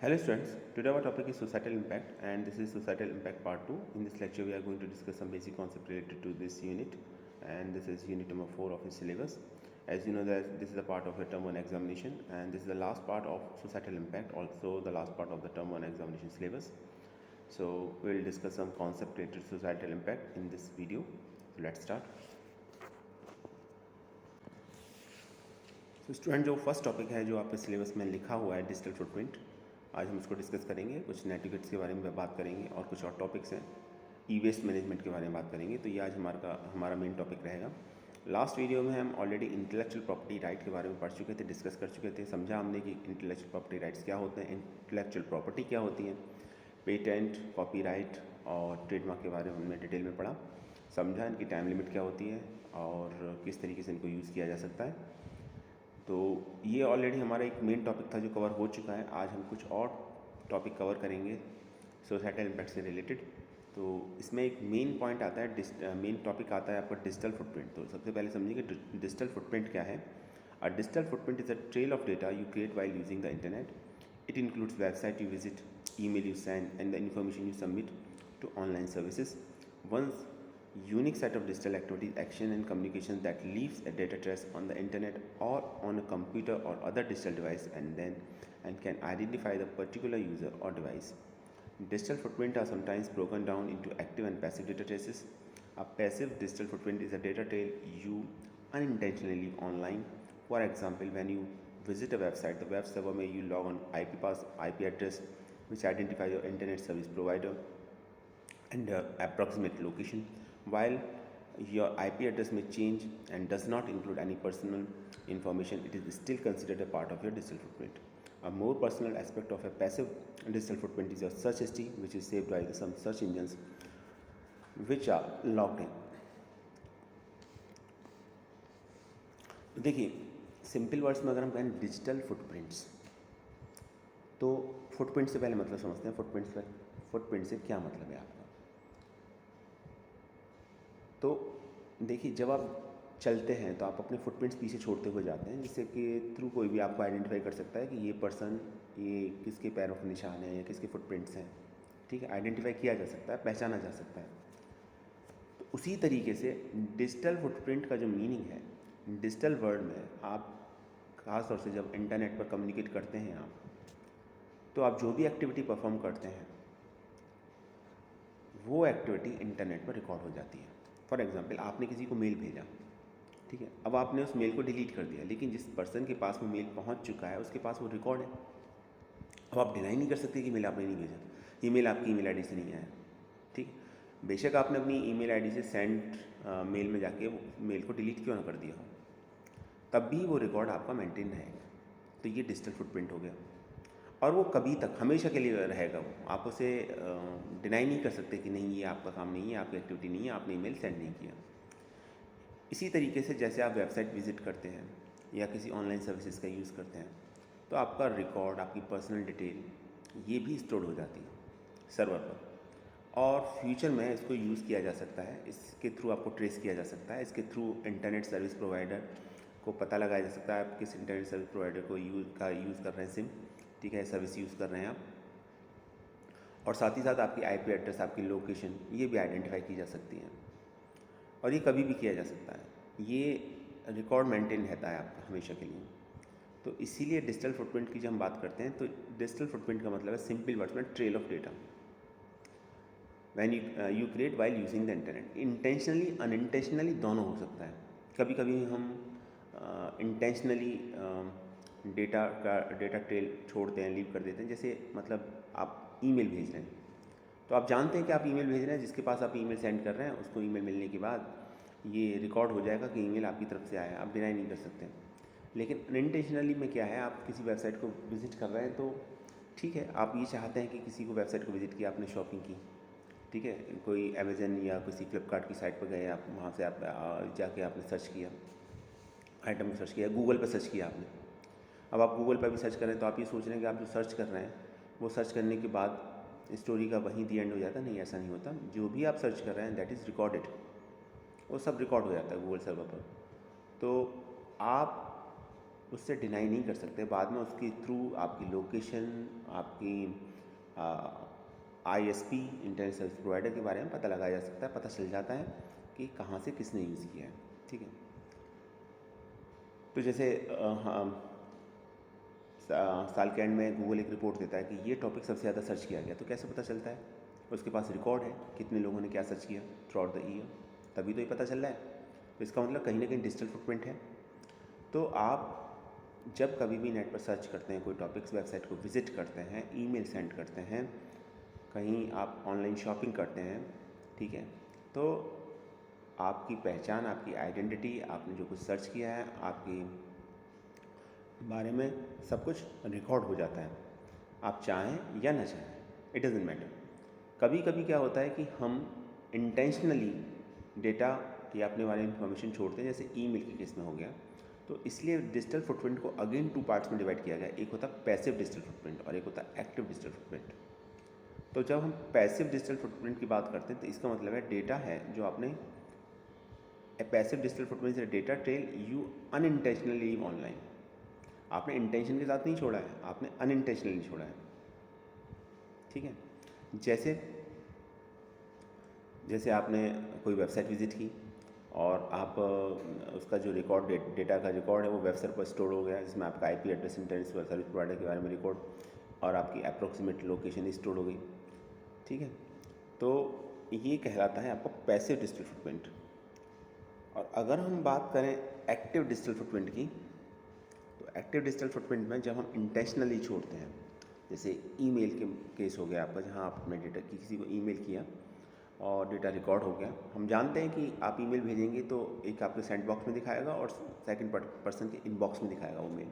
Hello students, today our topic is societal impact and this is societal impact part 2. In this lecture we are going to discuss some basic concept related to this unit and this is unit number 4 of the syllabus. As you know that this is a part of the term 1 examination and this is the last part of societal impact, also the last part of the term 1 examination syllabus. So we will discuss some concept related to societal impact in this video. So let's start. तो student जो first topic है जो आपके syllabus में लिखा हुआ है digital footprint, आज हम उसको डिस्कस करेंगे। कुछ नेटिकेट्स के बारे में बात करेंगे और कुछ और टॉपिक्स हैं, ई वेस्ट मैनेजमेंट के बारे में बात करेंगे। तो ये आज हमारा मेन टॉपिक रहेगा। लास्ट वीडियो में हम ऑलरेडी इंटेलेक्चुअल प्रॉपर्टी राइट के बारे में पढ़ चुके थे, डिस्कस कर चुके थे, समझा हमने कि इंटेलेक्चुअल प्रॉपर्टी राइट्स क्या होते हैं, इंटेलेक्चुअल प्रॉपर्टी क्या होती है, पेटेंट, कॉपीराइट और ट्रेडमार्क के बारे में हमने डिटेल में पढ़ा, समझा इनकी टाइम लिमिट क्या होती है और किस तरीके से इनको यूज़ किया जा सकता है। तो ये ऑलरेडी हमारा एक मेन टॉपिक था जो कवर हो चुका है। आज हम कुछ और टॉपिक कवर करेंगे सोसाइटल इम्पैक्ट से रिलेटेड। तो इसमें एक मेन पॉइंट आता है, मेन टॉपिक आता है आपका डिजिटल फुटप्रिंट। तो सबसे पहले समझिए कि डिजिटल फुटप्रिंट क्या है। अ digital footprint is a trail of data you create while using the internet. It includes website you visit, email you send and the information you submit to online services. Once unique set of digital activities, action and communication that leaves a data trace on the internet or on a computer or other digital device and can identify the particular user or device. Digital footprint are sometimes broken down into active and passive data traces. A passive digital footprint is a data trail you unintentionally leave online. For example, when you visit a website, the web server may you log on IP address which identifies your internet service provider and approximate location. While your IP address may change and does not include any personal information, it is still considered a part of your digital footprint. A more personal aspect of a passive digital footprint is your search history, which is saved by some search engines which are logged in. देखिए, simple words में अगर हम कहें digital footprints, तो footprint से पहले मतलब समझते हैं फुटप्रिंट से क्या मतलब है आपका। तो देखिए, जब आप चलते हैं तो आप अपने फुटप्रिंट्स पीछे छोड़ते हुए जाते हैं, जिससे कि थ्रू कोई भी आपको आइडेंटिफाई कर सकता है कि ये पर्सन, ये किसके पैरों के निशान हैं या किसके फुटप्रिंट्स हैं। ठीक है, आइडेंटिफाई किया जा सकता है, पहचाना जा सकता है। तो उसी तरीके से डिजिटल फुटप्रिंट का जो मीनिंग है, डिजिटल वर्ल्ड में आप खास तौर से जब इंटरनेट पर कम्युनिकेट करते हैं आप, तो आप जो भी एक्टिविटी परफॉर्म करते हैं वो एक्टिविटी इंटरनेट पर रिकॉर्ड हो जाती है। फॉर एग्जांपल, आपने किसी को मेल भेजा, ठीक है, अब आपने उस मेल को डिलीट कर दिया, लेकिन जिस पर्सन के पास में मेल पहुंच चुका है उसके पास वो रिकॉर्ड है। अब आप डिनाई नहीं कर सकते कि मेल आपने नहीं भेजा, ये मेल आपकी ईमेल आईडी से नहीं आया। ठीक, बेशक आपने अपनी ईमेल आईडी से सेंड मेल में जाके वो मेल को डिलीट क्यों ना कर दिया हो, तब भी वो रिकॉर्ड आपका मेंटेन रहेगा। तो ये डिजिटल फुटप्रिंट हो गया और वो कभी तक हमेशा के लिए रहेगा। वो आप उसे डिनाई नहीं कर सकते कि नहीं, ये आपका काम नहीं है, आपकी एक्टिविटी नहीं है, आपने ईमेल सेंड नहीं किया। इसी तरीके से जैसे आप वेबसाइट विज़िट करते हैं या किसी ऑनलाइन सर्विसेज का यूज़ करते हैं, तो आपका रिकॉर्ड, आपकी पर्सनल डिटेल ये भी स्टोर हो जाती है सर्वर पर, और फ्यूचर में इसको यूज़ किया जा सकता है। इसके थ्रू आपको ट्रेस किया जा सकता है, इसके थ्रू इंटरनेट सर्विस प्रोवाइडर को पता लगाया जा सकता है आप किस इंटरनेट सर्विस प्रोवाइडर को यूज़ कर रहे हैं, सिम, ठीक है, सर्विस यूज़ कर रहे हैं आप। और साथ ही साथ आपकी IP एड्रेस, आपकी लोकेशन, ये भी आइडेंटिफाई की जा सकती है और ये कभी भी किया जा सकता है। ये रिकॉर्ड मेंटेन रहता है आपका हमेशा के लिए। तो इसीलिए डिजिटल फुटप्रिंट की जब हम बात करते हैं तो डिजिटल फुटप्रिंट का मतलब है सिंपल वर्ड्स में trail of data when you create while using the internet. Intentionally unintentionally दोनों हो सकता है। कभी कभी हम इंटेंशनली डेटा ट्रेल छोड़ते हैं, लीव कर देते हैं। जैसे मतलब आप ईमेल भेज रहे हैं, तो आप जानते हैं कि आप ईमेल भेज रहे हैं, जिसके पास आप ईमेल सेंड कर रहे हैं उसको ईमेल मिलने के बाद ये रिकॉर्ड हो जाएगा कि ईमेल आपकी तरफ से आया, आप डिनाई नहीं कर सकते। लेकिन अनइंटेंशनली में क्या है, आप किसी वेबसाइट को विज़िट कर रहे हैं तो ठीक है, आप ये चाहते हैं कि किसी को वेबसाइट को विज़िट किया, आपने शॉपिंग की, ठीक है, कोई अमेज़न या किसी फ्लिपकार्ट की साइट पर गए आप, वहाँ से आप जाके आपने सर्च किया, आइटम को सर्च किया, गूगल पर सर्च किया आपने। अब आप गूगल पर भी सर्च करें तो आप ये सोच रहे हैं कि आप जो सर्च कर रहे हैं वो सर्च करने के बाद स्टोरी का वहीं दी एंड हो जाता है। नहीं, ऐसा नहीं होता। जो भी आप सर्च कर रहे हैं दैट इज़ रिकॉर्डेड, वो सब रिकॉर्ड हो जाता है गूगल सर्वर पर। तो आप उससे डिनाई नहीं कर सकते। बाद में उसके थ्रू आपकी लोकेशन, आपकी ISP इंटरनेट सर्विस प्रोवाइडर के बारे में पता लगाया जा सकता है, पता चल जाता है कि कहाँ से किसने यूज़ किया है। ठीक है, तो जैसे साल के एंड में गूगल एक रिपोर्ट देता है कि ये टॉपिक सबसे ज़्यादा सर्च किया गया, तो कैसे पता चलता है? उसके पास रिकॉर्ड है कितने लोगों ने क्या सर्च किया थ्रू आउट द ईयर, तभी तो ये पता चल रहा है। तो इसका मतलब कहीं ना कहीं डिजिटल फुटप्रिंट है। तो आप जब कभी भी नेट पर सर्च करते हैं, कोई टॉपिक्स वेबसाइट को विज़िट करते हैं, ईमेल सेंड करते हैं, कहीं आप ऑनलाइन शॉपिंग करते हैं, ठीक है, तो आपकी पहचान, आपकी आइडेंटिटी, आपने जो कुछ सर्च किया है, आपकी बारे में सब कुछ रिकॉर्ड हो जाता है, आप चाहें या ना चाहें, इट डजेंट मैटर। कभी कभी क्या होता है कि हम इंटेंशनली डेटा या अपने बारे में इंफॉर्मेशन छोड़ते हैं, जैसे ईमेल के केस में हो गया। तो इसलिए डिजिटल फुटप्रिंट को अगेन 2 पार्ट्स में डिवाइड किया गया, एक होता है पैसिव डिजिटल फुटप्रिंट और एक होता है एक्टिव डिजिटल फुटप्रिंट। तो जब हम पैसिव डिजिटल फुटप्रिंट की बात करते हैं तो इसका मतलब है डेटा है जो आपने, पैसिव डिजिटल फुटप्रिंट से data trail you unintentionally leave online. आपने इंटेंशन के साथ नहीं छोड़ा है, आपने अनइंटेंशनली छोड़ा है। ठीक है, जैसे जैसे आपने कोई वेबसाइट विज़िट की और आप उसका जो रिकॉर्ड डेटा का रिकॉर्ड है वो वेबसाइट पर स्टोर हो गया, जिसमें आपका IP address, internet service provider के बारे में रिकॉर्ड और आपकी अप्रोक्सीमेट लोकेशन स्टोर हो गई। ठीक है, तो ये कहलाता है आपका पैसिव डिजिटल फुटप्रिंट। और अगर हम बात करें एक्टिव डिजिटल फुटप्रिंट की, तो एक्टिव डिजिटल फुटप्रिंट में जब हम इंटेंशनली छोड़ते हैं, जैसे ईमेल के केस हो गया आपका, जहाँ आपने डेटा किसी को ईमेल किया और डेटा रिकॉर्ड हो गया। हम जानते हैं कि आप ईमेल भेजेंगे तो एक आपके सेंड बॉक्स में दिखाएगा और सेकंड पर्सन के इनबॉक्स में दिखाएगा वो मेल।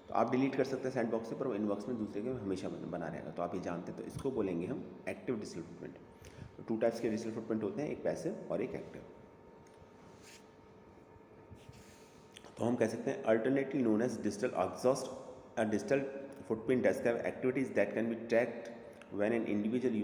तो आप डिलीट कर सकते हैं सेंड बॉक्स से, पर वो इनबॉक्स में दूसरे के हमेशा बना रहेगा। तो आप ये जानते हैं, तो इसको बोलेंगे हम एक्टिव डिजिटल फुटप्रिंट। तो 2 टाइप्स के डिजिटल फुटप्रिंट होते हैं, एक पैसिव और एक एक्टिव। तो हम कह सकते हैं alternately known as digital exhaust, a digital footprint describe activities that can be tracked when an individual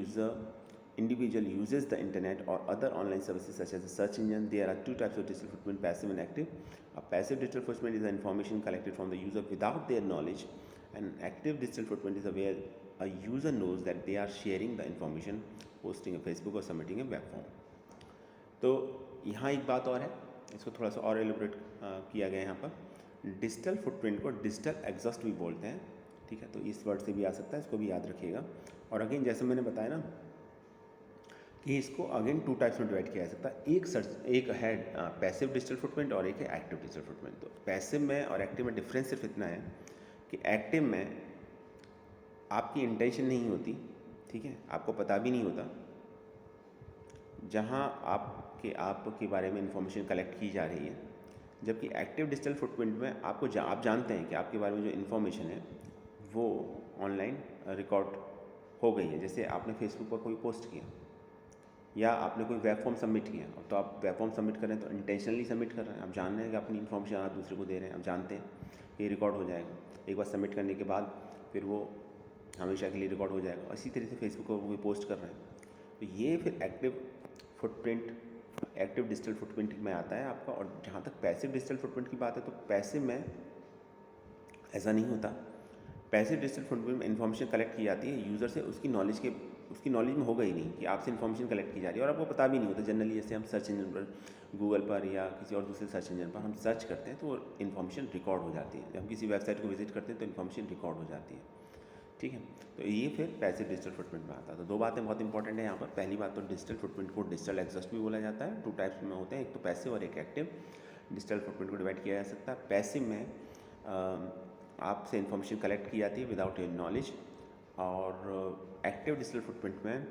uses the internet or other online services such as a search engine. There are 2 types of digital footprint, passive and active. A passive digital footprint is the information collected from the user without their knowledge. An active digital footprint is where a user knows that they are sharing the information, posting a Facebook or submitting a web form. तो यहाँ एक बात और है, इसको थोड़ा सा और एलिब्रेट किया गया है यहाँ पर। डिजिटल फुटप्रिंट को डिजिटल एग्जॉस्ट भी बोलते हैं। ठीक है, तो इस वर्ड से भी आ सकता है, इसको भी याद रखिएगा। और अगेन जैसे मैंने बताया ना कि इसको अगेन 2 टाइप्स में डिवाइड किया जा सकता है, एक है पैसिव डिजिटल फुटप्रिंट और एक है एक्टिव डिजिटल फुटप्रिंट। तो पैसिव में और एक्टिव में डिफरेंस सिर्फ इतना है कि एक्टिव में आपकी इंटेंशन नहीं होती, ठीक है, आपको पता भी नहीं होता, जहाँ आपके बारे में इंफॉर्मेशन कलेक्ट की जा रही है। जबकि एक्टिव डिजिटल फुटप्रिंट में आप जानते हैं कि आपके बारे में जो इन्फॉर्मेशन है वो ऑनलाइन रिकॉर्ड हो गई है। जैसे आपने फेसबुक पर कोई पोस्ट किया या आपने कोई वेब फॉर्म सबमिट किया, तो आप वेब फॉर्म सबमिट कर रहे हैं तो इंटेंशनली सबमिट कर रहे हैं, आप जान रहे हैं कि अपनी इन्फॉर्मेशन आप दूसरे को दे रहे हैं, आप जानते हैं कि रिकॉर्ड हो जाएगा। एक बार सबमिट करने के बाद फिर वो हमेशा के लिए रिकॉर्ड हो जाएगा। इसी तरह से फेसबुक पर कोई पोस्ट कर रहे हैं, तो ये फिर active footprint, active digital footprint में आता है आपका। और जहाँ तक पैसिव डिजिटल फुटप्रिंट की बात है, तो पैसिव में ऐसा नहीं होता। पैसिव डिजिटल फुटप्रिंट में इन्फॉर्मेशन कलेक्ट की जाती है यूज़र से, उसकी नॉलेज में होगा ही नहीं कि आपसे इन्फॉर्मेशन कलेक्ट की जा रही है और आपको पता भी नहीं होता। जनरली जैसे हम सर्च इंजन पर, गूगल पर या किसी और दूसरे सर्च इंजन पर हम सर्च करते हैं तो वो इन्फॉर्मेशन रिकॉर्ड हो जाती है। जब हम किसी वेबसाइट को विजिट करते हैं तो इन्फॉर्मेशन रिकॉर्ड हो जाती है। ठीक है, तो ये फिर पैसिव डिजिटल फुटप्रिंट में आता है। तो 2 बातें बहुत इंपॉर्टेंट है यहाँ पर। पहली बात तो डिजिटल फुटप्रिंट को डिजिटल एग्जॉस्ट भी बोला जाता है। 2 टाइप्स में होते हैं, एक तो पैसिव और एक एक्टिव। डिजिटल फुटप्रिंट को डिवाइड किया जा सकता है। पैसिव में आपसे इन्फॉर्मेशन कलेक्ट की जाती है विदाउट योर नॉलेज, और एक्टिव डिजिटल फुटप्रिंट में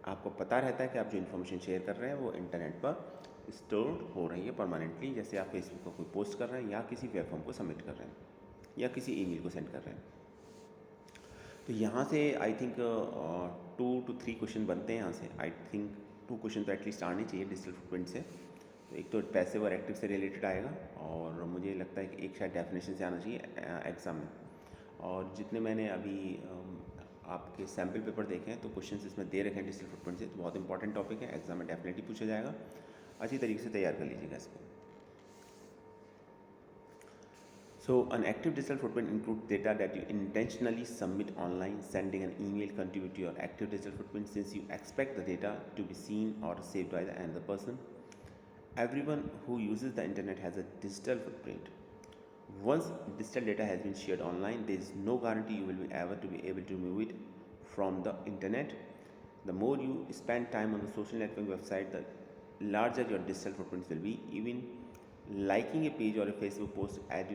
आपको पता रहता है कि आप जो इन्फॉर्मेशन शेयर कर रहे हैं वो इंटरनेट पर स्टोर हो रही है परमानेंटली। जैसे आप फेसबुक पर कोई पोस्ट कर रहे हैं या किसी वेब फॉर्म को सबमिट कर रहे हैं या किसी ईमेल को सेंड कर रहे हैं। तो यहाँ से आई थिंक 2 to 3 क्वेश्चन बनते हैं। यहाँ से आई थिंक 2 क्वेश्चन तो एटलीस्ट आने चाहिए डिजिटल फुटप्रिंट से। तो एक तो पैसिव और एक्टिव से रिलेटेड आएगा, और मुझे लगता है कि एक शायद डेफिनेशन से आना चाहिए एग्ज़ाम में। और जितने मैंने अभी आपके सैम्पल पेपर देखे हैं तो क्वेश्चन इसमें दे रखे हैं डिजिटल फुटप्रिंट से, तो बहुत इंपॉर्टेंट टॉपिक है, एग्जाम में डेफिनेटली पूछा जाएगा। अच्छी तरीके से तैयार कर लीजिएगा इसको। So an active digital footprint includes data that you intentionally submit online. Sending an email contribute to your active digital footprint since you expect the data to be seen or saved by another person. Everyone who uses the internet has a digital footprint. Once digital data has been shared online, there is no guarantee you will be ever to be able to remove it from the internet. The more you spend time on the social networking website, the larger your digital footprints will be. Even liking a page or a Facebook post add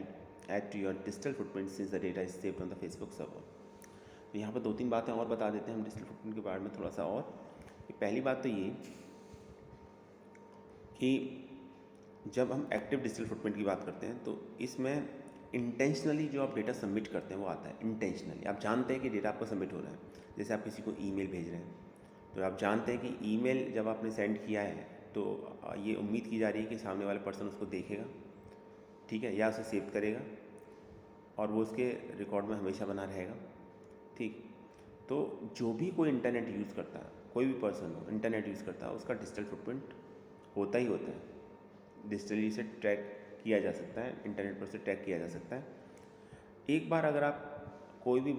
to your digital footprint since the data is saved on the Facebook server. तो यहाँ पर दो तीन बातें और बता देते हैं हम डिजिटल फुटप्रिंट के बारे में थोड़ा सा और। पहली बात तो ये कि जब हम एक्टिव डिजिटल फुटप्रिंट की बात करते हैं तो इसमें इंटेंशनली जो आप डेटा सबमिट करते हैं वो आता है। इंटेंशनली आप जानते हैं कि डेटा आपको सबमिट हो रहा है। जैसे आप किसी को ईमेल भेज रहे हैं तो आप जानते हैं कि ईमेल जब आपने सेंड किया है तो ये उम्मीद की जा रही है कि सामने वाला पर्सन उसको देखेगा, ठीक है, या उसे सेव करेगा और वो उसके रिकॉर्ड में हमेशा बना रहेगा, ठीक। तो जो भी कोई इंटरनेट यूज़ करता है, कोई भी पर्सन हो इंटरनेट यूज़ करता है, उसका डिजिटल फुटप्रिंट होता ही होता है। डिजिटली से ट्रैक किया जा सकता है, इंटरनेट पर से ट्रैक किया जा सकता है। एक बार अगर आप कोई भी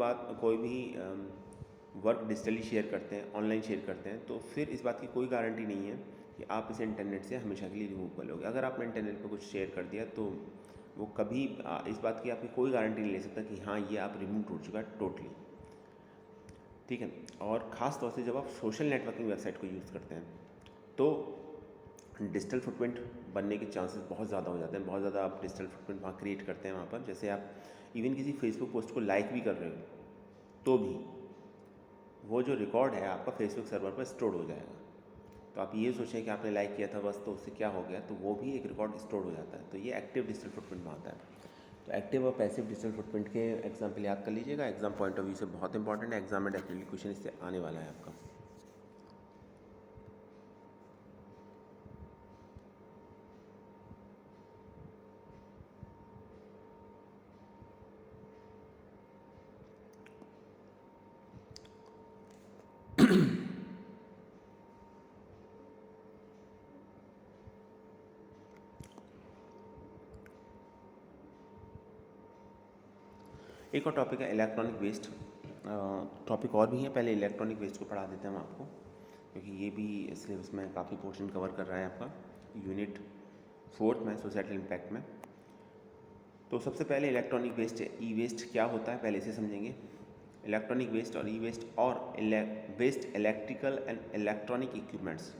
वर्क डिजिटली शेयर करते हैं, ऑनलाइन शेयर करते हैं, तो फिर इस बात की कोई गारंटी नहीं है कि आप इसे इंटरनेट से हमेशा के लिए रिमूव कर लोगे। अगर आपने इंटरनेट पर कुछ शेयर कर दिया तो वो कभी इस बात की आपकी कोई गारंटी नहीं ले सकता कि हाँ ये आप रिमूव हो चुका है टोटली, ठीक है। और ख़ास तौर से जब आप सोशल नेटवर्किंग वेबसाइट को यूज़ करते हैं तो डिजिटल फुटप्रिंट बनने के चांसेस बहुत ज़्यादा हो जाते हैं। बहुत ज़्यादा आप डिजिटल फुटप्रिंट वहाँ क्रिएट करते हैं। वहाँ पर जैसे आप इवन किसी फेसबुक पोस्ट को लाइक भी कर रहे हो तो भी वो जो रिकॉर्ड है आपका फेसबुक सर्वर पर स्टोर हो जाएगा। तो आप ये सोचें कि आपने लाइक किया था बस, तो उससे क्या हो गया, तो वो भी एक रिकॉर्ड स्टोर हो जाता है। तो ये एक्टिव डिजिटल फुटप्रिंट में आता है। तो एक्टिव और पैसिव डिजिटल फुटप्रिंट के एग्जाम्पल याद कर लीजिएगा। एग्जाम पॉइंट ऑफ व्यू से बहुत इंपॉर्टेंट है। एग्जाम में डेफिनेटली क्वेश्चन इससे आने वाला है आपका। एक और टॉपिक है इलेक्ट्रॉनिक वेस्ट। टॉपिक और भी है, पहले इलेक्ट्रॉनिक वेस्ट को पढ़ा देते हैं हम आपको, क्योंकि ये भी सिलेबस में काफ़ी पोर्शन कवर कर रहा है आपका यूनिट 4 में सोसाइटल इम्पैक्ट में। तो सबसे पहले इलेक्ट्रॉनिक वेस्ट, ई वेस्ट क्या होता है पहले इसे समझेंगे। इलेक्ट्रॉनिक वेस्ट और ई वेस्ट और waste electrical and electronic equipments,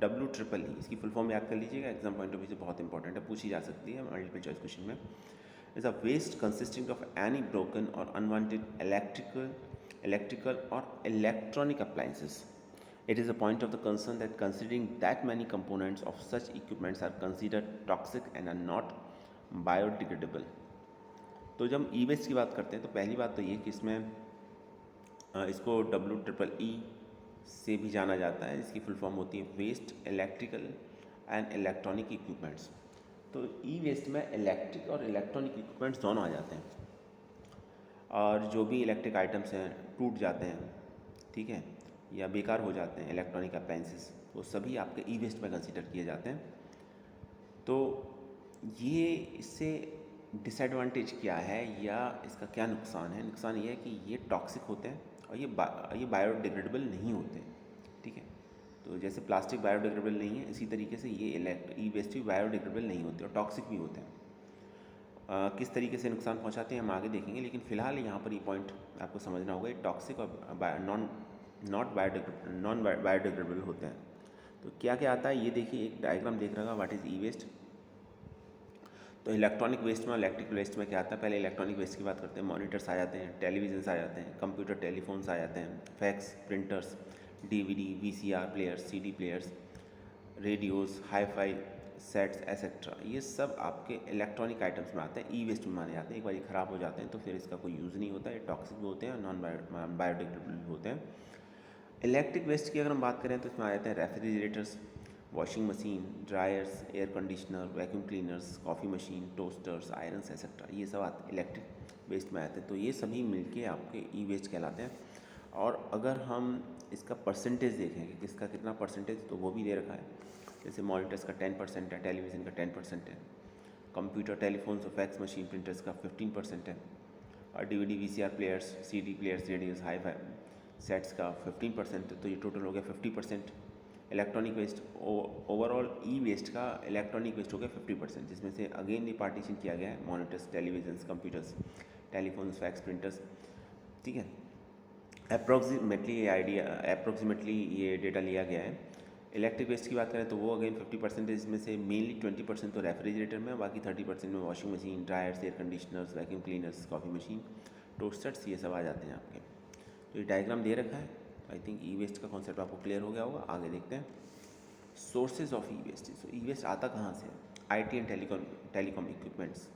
WEEE, इसकी फुल फॉर्म याद कर लीजिएगा। एग्जाम पॉइंट ऑफ व्यू से बहुत इंपॉर्टेंट है, पूछी जा सकती है मल्टीपल चॉइस क्वेश्चन में। Is a waste consisting of any broken और unwanted electrical or electronic appliances. It is a point of the concern that considering that many components of such equipments are considered toxic and are not biodegradable. तो जब हम ई waste की बात करते हैं तो पहली बात तो ये कि इसमें इसको WEEE से भी जाना जाता है। इसकी फुल फॉर्म होती है waste electrical and electronic equipments. तो ई वेस्ट में इलेक्ट्रिक और इलेक्ट्रॉनिक इक्विपमेंट्स दोनों आ जाते हैं। और जो भी इलेक्ट्रिक आइटम्स हैं टूट जाते हैं, ठीक है, या बेकार हो जाते हैं, इलेक्ट्रॉनिक अप्लायंसेस, वो सभी आपके ई वेस्ट में कंसीडर किए जाते हैं। तो ये इससे डिसएडवांटेज क्या है या इसका क्या नुकसान है? नुकसान ये है कि ये टॉक्सिक होते हैं और ये बायोडिग्रेडेबल नहीं होते, ठीक है। तो जैसे प्लास्टिक बायोडिग्रेडेबल नहीं है, इसी तरीके से ये ई वेस्ट भी बायोडिग्रेडेबल नहीं होते और टॉक्सिक भी होते हैं। किस तरीके से नुकसान पहुंचाते हैं हम आगे देखेंगे, लेकिन फ़िलहाल यहाँ पर ये पॉइंट आपको समझना होगा। ये टॉक्सिक और नॉन बायोडिग्रेडेबल होते हैं। तो क्या क्या आता है ये देखिए, एक डायग्राम देख रहा होगा, व्हाट इज़ ई वेस्ट। तो इलेक्ट्रॉनिक वेस्ट में, इलेक्ट्रिक वेस्ट में क्या आता है, पहले इलेक्ट्रॉनिक वेस्ट की बात करते हैं। मॉनिटर्स आ जाते हैं, टेलीविजन्स आ जाते हैं, कंप्यूटर टेलीफोन्स आ जाते हैं, fax, printers, DVD, VCR players, CD players, radios, hi-fi sets etcetera, ये सब आपके इलेक्ट्रॉनिक आइटम्स में आते हैं, ई वेस्ट में माने जाते हैं। एक बार ये ख़राब हो जाते हैं तो फिर इसका कोई यूज़ नहीं होता है, टॉक्सिक भी होते हैं और नॉन बायोडिग्रेडेबल होते हैं। इलेक्ट्रिक वेस्ट की अगर हम बात करें तो इसमें आ जाते हैं refrigerators, washing machine, dryers, air conditioner, vacuum cleaners, coffee machine, toasters, irons etcetera, ये सब आते इलेक्ट्रिक वेस्ट में आते हैं। तो ये सभी मिलके आपके ई वेस्ट कहलाते हैं। और अगर हम इसका परसेंटेज देखें कि किसका कितना परसेंटेज, तो वो भी दे रखा है। जैसे मॉनिटर्स का 10% है, टेलीविज़न का 10% है, कंप्यूटर, टेलीफोन्स और फैक्स मशीन प्रिंटर्स का 15% है, और DVD VCR players, CD players, radios, hi fi sets का 15% है। तो ये टोटल हो गया 50%। इलेक्ट्रॉनिक वेस्ट, ओवरऑल ई वेस्ट का इलेक्ट्रॉनिक वेस्ट हो गया 50%, जिसमें से अगेन ये पार्टीशन किया गया है monitors, televisions, computers, telephones, fax printers, ठीक है। अप्रोक्सीमेटली ये डेटा लिया गया है। इलेक्ट्रिक वेस्ट की बात करें तो वो अगेन 50%, इसमें से मेनली 20% तो रेफ्रिजरेटर में, बाकी 30% में washing machine, dryers, air conditioners, vacuum cleaners, coffee machine, toasters, ये सब आ जाते हैं आपके। तो ये डायग्राम दे रखा है। आई थिंक ई वेस्ट का कॉन्सेप्ट आपको क्लियर हो गया होगा। आगे देखते हैं sources of E waste. So E waste आता कहाँ से? IT and telecom equipments,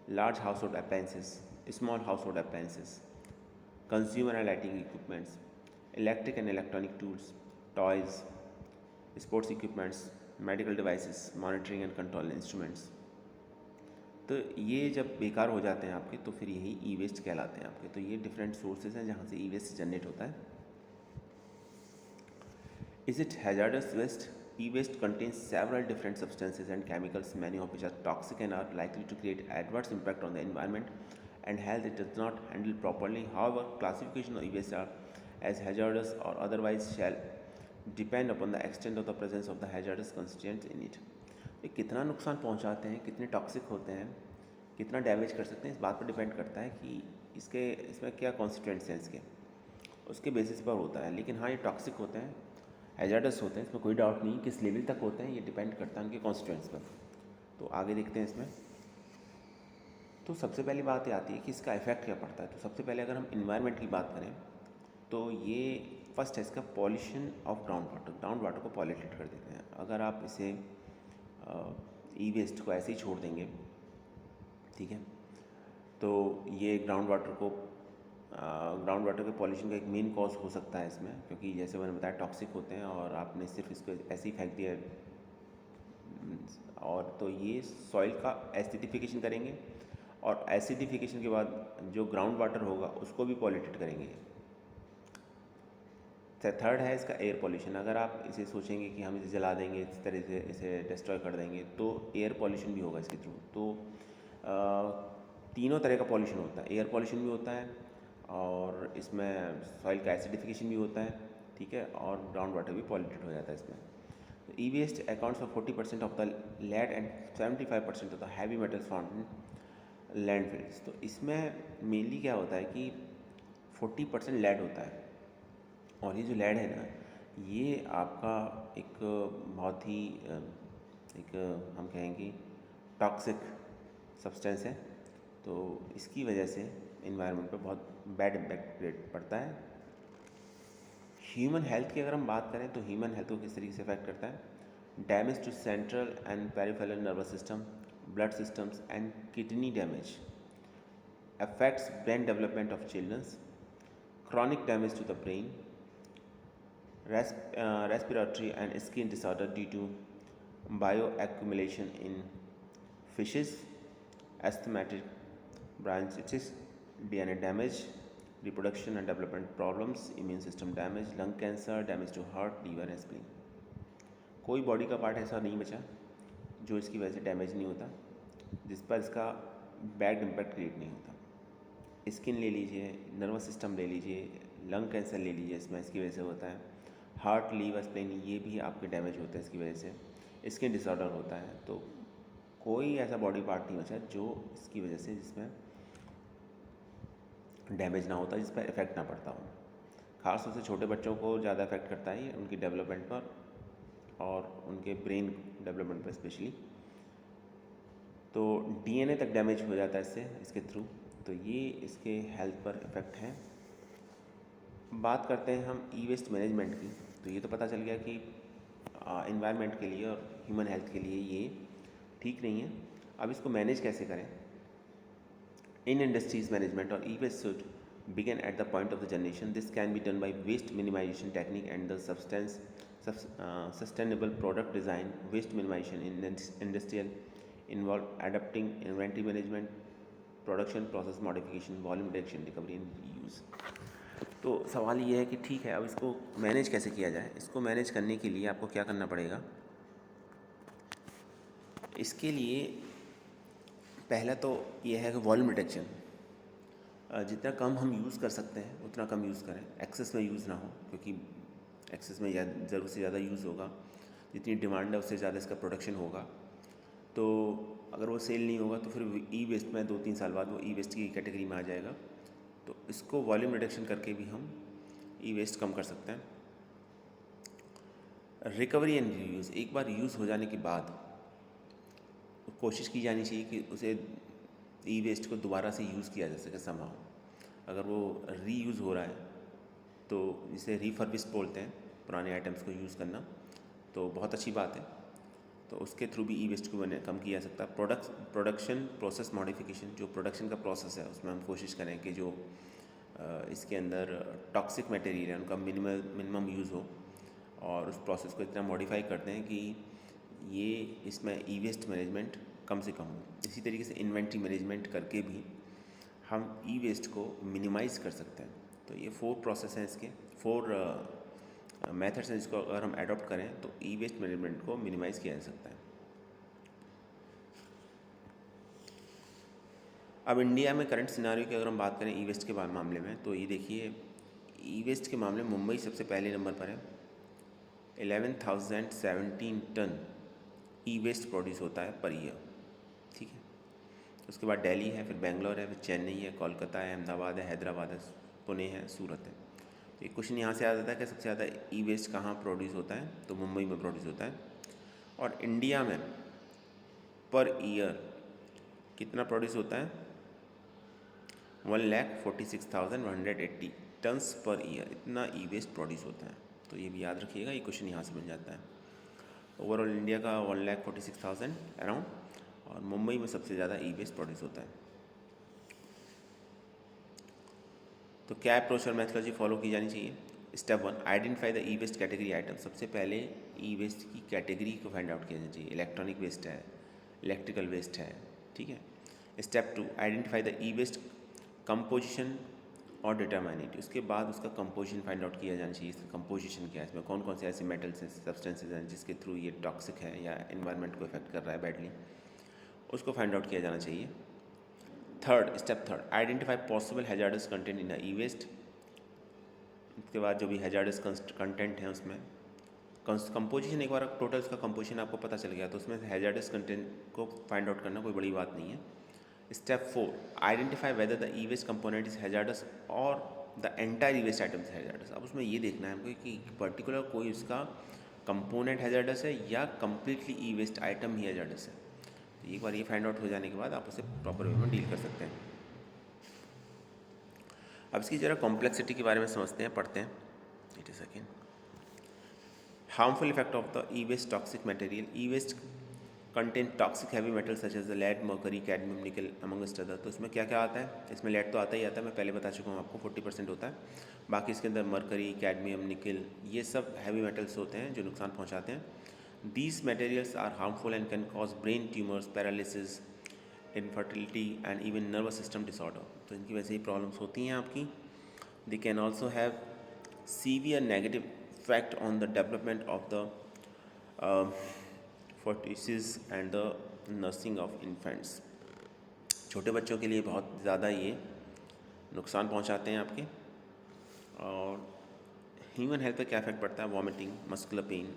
large household appliances, small household appliances, consumer and lighting equipments, electric and electronic tools, toys, sports equipments, medical devices, monitoring and control instruments। तो ये जब बेकार हो जाते हैं आपके तो फिर यही ई वेस्ट कहलाते हैं आपके। तो ये डिफरेंट सोर्सेज हैं जहाँ से ई वेस्ट जनरेट होता है। Is it hazardous waste? E waste contains several different substances and chemicals, many of which are toxic and are likely to create adverse impact on the environment and health it does not handle properly. However, classification of e-waste as hazardous or otherwise shall depend upon the extent of the presence of the hazardous constituents in it। ये कितना नुकसान पहुंचाते हैं, कितने toxic होते हैं, कितना damage कर सकते हैं, इस बात पर डिपेंड करता है कि इसमें क्या कॉन्स्टिट्यूएंट्स हैं इसके, उसके बेसिस पर होता है। लेकिन हाँ, ये टॉक्सिक होते हैं, हैजार्डस होते हैं, इसमें कोई डाउट नहीं। किस लेवल तक होते हैं ये डिपेंड करता है उनके कॉन्स्टिट्यूएंट्स पर। तो आगे देखते हैं इसमें। तो सबसे पहली बात ये आती है कि इसका इफेक्ट क्या पड़ता है। तो सबसे पहले अगर हम इन्वायरमेंट की बात करें तो ये फर्स्ट है इसका pollution of ground water. Ground water को पॉल्यूटेड कर देते हैं। अगर आप इसे ई वेस्ट को ऐसे ही छोड़ देंगे, ठीक है, तो ये ग्राउंड वाटर के पॉल्यूशन का एक मेन कॉज हो सकता है इसमें, क्योंकि जैसे मैंने बताया टॉक्सिक होते हैं और आपने सिर्फ इसको ऐसे ही फेंक दिया, और तो ये सॉइल का एसिडिफिकेशन करेंगे, और एसिडिफिकेशन के बाद जो ग्राउंड वाटर होगा उसको भी पॉल्यूटेड करेंगे। थर्ड है इसका एयर पॉल्यूशन। अगर आप इसे सोचेंगे कि हम इसे जला देंगे, इस तरह से इसे डिस्ट्रॉय कर देंगे, तो एयर पॉल्यूशन भी होगा इसके थ्रू। तो तीनों तरह का पॉल्यूशन होता है, एयर पॉल्यूशन भी होता है और इसमें सॉइल का एसिडिफिकेशन भी होता है, ठीक है, और ग्राउंड वाटर भी पॉल्यूटेड हो जाता है इसमें। तो E waste accounts for 40% of the lead and 75% of the heavy metals found in landfills. तो इसमें मेनली क्या होता है कि 40% लेड होता है, और ये जो लेड है ना, ये आपका एक बहुत ही एक हम कहेंगे टॉक्सिक सब्सटेंस है। तो इसकी वजह से इन्वायरमेंट पर बहुत बैड इम्पैक्ट पड़ता है। ह्यूमन हेल्थ की अगर हम बात करें तो ह्यूमन हेल्थ को किस तरीके से अफेक्ट करता है? Damage to central and peripheral nervous system, blood systems and kidney damage, affects brain development of children, chronic damage to the brain, respiratory and skin disorder due to bioaccumulation in fishes, asthmatic bronchitis, DNA damage, reproduction and development problems, immune system damage, lung cancer, damage to heart, liver and spleen। कोई body का part ऐसा नहीं बचा जो इसकी वजह से damage नहीं होता, जिस पर इसका बैड इम्पैक्ट क्रिएट नहीं होता। स्किन ले लीजिए, नर्वस सिस्टम ले लीजिए, लंग कैंसर ले लीजिए, इसमें इसकी वजह से होता है। हार्ट, लीवर, स्प्लीन, ये भी आपके डैमेज होते हैं इसकी वजह से। स्किन डिसऑर्डर होता है। तो कोई ऐसा बॉडी पार्ट नहीं बचा जो इसकी वजह से जिसमें डैमेज ना होता, जिस पर इफेक्ट ना पड़ता हो। ख़ासतौर से छोटे बच्चों को ज़्यादा इफेक्ट करता है ये, उनकी डेवलपमेंट पर और उनके ब्रेन डेवलपमेंट पर स्पेशली। तो DNA तक डैमेज हो जाता है इसके थ्रू। तो ये इसके हेल्थ पर इफ़ेक्ट है। बात करते हैं हम ई वेस्ट मैनेजमेंट की। तो ये तो पता चल गया कि इन्वायरमेंट के लिए और ह्यूमन हेल्थ के लिए ये ठीक नहीं है। अब इसको मैनेज कैसे करें? इन इंडस्ट्रीज मैनेजमेंट और E waste should begin at the point of the generation. This can be done by waste minimization technique and the sustainable product design. Waste minimization in industrial involve adapting inventory management, production process modification, volume reduction, recovery and use. तो सवाल ये है कि ठीक है, अब इसको manage कैसे किया जाए? इसको मैनेज करने के लिए आपको क्या करना पड़ेगा? इसके लिए पहला तो ये है कि वॉल्यूम रिडक्शन, जितना कम हम यूज़ कर सकते हैं उतना कम यूज़ करें, एक्सेस में यूज़ ना हो, क्योंकि एक्सेस में ज़रूरत से ज़्यादा यूज़ होगा, जितनी डिमांड है उससे ज़्यादा इसका प्रोडक्शन होगा, तो अगर वो सेल नहीं होगा तो फिर ई वेस्ट में 2-3 साल बाद वो ई वेस्ट की कैटेगरी में आ जाएगा। तो इसको वॉल्यूम रिडक्शन करके भी हम ई वेस्ट कम कर सकते हैं। रिकवरी एंड रीयूज़, एक बार यूज़ हो जाने के बाद कोशिश की जानी चाहिए कि उसे ई वेस्ट को दोबारा से यूज़ किया जा सके समहाउ। अगर वो रीयूज़ हो रहा है तो इसे रिफर्बिश्ड बोलते हैं, पुराने आइटम्स को यूज़ करना, तो बहुत अच्छी बात है। तो उसके थ्रू भी ई वेस्ट को कम किया जा सकता है। प्रोडक्शन प्रोसेस मॉडिफिकेशन, जो प्रोडक्शन का प्रोसेस है उसमें हम कोशिश करें कि जो इसके अंदर टॉक्सिक मटेरियल है उनका मिनिमम यूज़ हो, और उस प्रोसेस को इतना मॉडिफाई करते हैं कि ये इसमें ई वेस्ट मैनेजमेंट कम से कम हो। इसी तरीके से इन्वेंट्री मैनेजमेंट करके भी हम ई वेस्ट को मिनिमाइज़ कर सकते हैं। तो ये 4 प्रोसेस हैं, इसके 4 मेथड्स हैं, जिसको अगर हम एडॉप्ट करें तो ई वेस्ट मैनेजमेंट को मिनिमाइज़ किया जा सकता है। अब इंडिया में करंट सिनारियो की अगर हम बात करें ई वेस्ट के मामले में, तो ये देखिए ई वेस्ट के मामले में मुंबई सबसे पहले नंबर पर है। 11,017 टन ई वेस्ट प्रोड्यूस होता है पर ईयर, ठीक है। उसके बाद दिल्ली है, फिर बेंगलोर है, फिर चेन्नई है, कोलकाता है, अहमदाबाद है, हैदराबाद है, पुणे है, सूरत है। तो एक क्वेश्चन यहाँ से आ जाता है कि सबसे ज़्यादा ई वेस्ट कहाँ प्रोड्यूस होता है, तो मुंबई में प्रोड्यूस होता है। और इंडिया में पर ईयर कितना प्रोड्यूस होता है, 1,46,180 टन्स पर ईयर, इतना ई वेस्ट प्रोड्यूस होता है। तो ये भी याद रखिएगा, ये क्वेश्चन यहाँ से बन जाता है। ओवरऑल इंडिया का 1,46,000 अराउंड, और मुंबई में सबसे ज़्यादा ई वेस्ट प्रोड्यूस होता है। तो क्या अप्रोच और मैथोलॉजी फॉलो की जानी चाहिए? Step 1, identify the E waste category item. सबसे पहले ई वेस्ट की कैटेगरी को फाइंड आउट किया जाना चाहिए। इलेक्ट्रॉनिक वेस्ट है, इलेक्ट्रिकल वेस्ट है, ठीक है। Step 2, identify the E waste composition और डिटरमाइनिटी। उसके बाद उसका कंपोजिशन फाइंड आउट किया जाना चाहिए। इसका कंपोजिशन क्या है, इसमें कौन कौन से ऐसे मेटल्स हैं, सब्सटेंसेज हैं जिसके थ्रू ये टॉक्सिक है या एनवायरनमेंट को इफेक्ट कर रहा है बैडली, उसको फाइंड आउट किया जाना चाहिए। Step third, identify possible hazardous content in E waste. इसके बाद जो भी हैजार्डस कंटेंट है उसमें कंपोजिशन, एक बार टोटल उसका कंपोजिशन आपको पता चल गया तो उसमें हैजार्डस कंटेंट को फाइंड आउट करना कोई बड़ी बात नहीं है। Step 4, identify whether the E waste component is hazardous और the entire E waste item is hazardous. अब उसमें ये देखना है हमको कि पर्टिकुलर कोई उसका कंपोनेंट हैजार्डस है या कम्प्लीटली ई वेस्ट आइटम ही हैजार्डस है। तो एक बार ये फाइंड आउट हो जाने के बाद आप उसे प्रॉपर वे में डील कर सकते हैं। अब इसकी ज़रा कॉम्प्लेक्सिटी के बारे में समझते हैं, पढ़ते हैं। It is second, harmful effect of the E waste toxic material. E waste contain toxic heavy metal such as the lead, mercury, cadmium, nickel amongst other. तो इसमें क्या क्या आता है? इसमें लेड तो आता ही आता है, मैं पहले बता चुका हूँ आपको, 40% होता है। बाकी इसके अंदर मर्करी, कैडमियम, निकल, ये सब हैवी मेटल्स होते हैं जो नुकसान पहुँचाते हैं। These materials are harmful and can cause brain tumours, paralysis, infertility and even nervous system disorder. तो इनकी वैसे ही प्रॉब्लम्स होती हैं आपकी। They can also have severe negative effect on the development of the fertilities and the nursing of infants. छोटे बच्चों के लिए बहुत ज़्यादा ये नुकसान पहुंचाते हैं आपके। और ह्यूमन हेल्थ पर क्या इफेक्ट पड़ता है? Vomiting, muscular pain,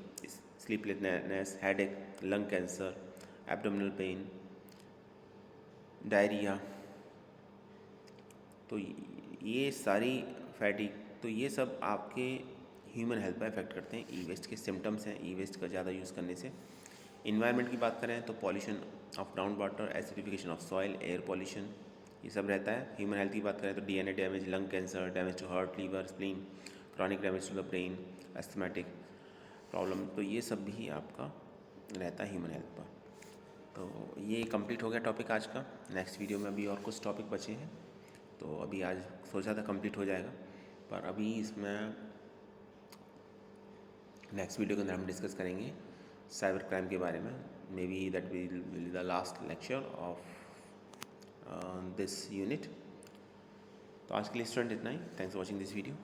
sleeplessness, headache, lung cancer, abdominal pain, diarrhoea. तो ये सारी फैटिक, तो ये सब आपके ह्यूमन हेल्थ पर इफेक्ट करते हैं। ई वेस्ट के सिम्टम्स हैं ई वेस्ट का ज़्यादा यूज़ करने से। इन्वायरमेंट की बात करें तो pollution of ground water, acidification of soil, air pollution, ये सब रहता है। ह्यूमन हेल्थ की बात करें तो DNA damage, lung cancer, damage to heart, liver, spleen, chronic damage to the brain, asthmatic problem, तो ये सब भी आपका रहता है ह्यूमन हेल्थ पर। तो ये कंप्लीट हो गया टॉपिक आज का। नेक्स्ट वीडियो में अभी और कुछ टॉपिक बचे हैं, तो अभी आज सोचा था कंप्लीट हो जाएगा, पर अभी इसमें नेक्स्ट वीडियो के अंदर हम डिस्कस करेंगे साइबर क्राइम के बारे में। Maybe that will be the last lecture of this unit. तो आज के लिए स्टूडेंट इतना ही। Thanks for watching this video.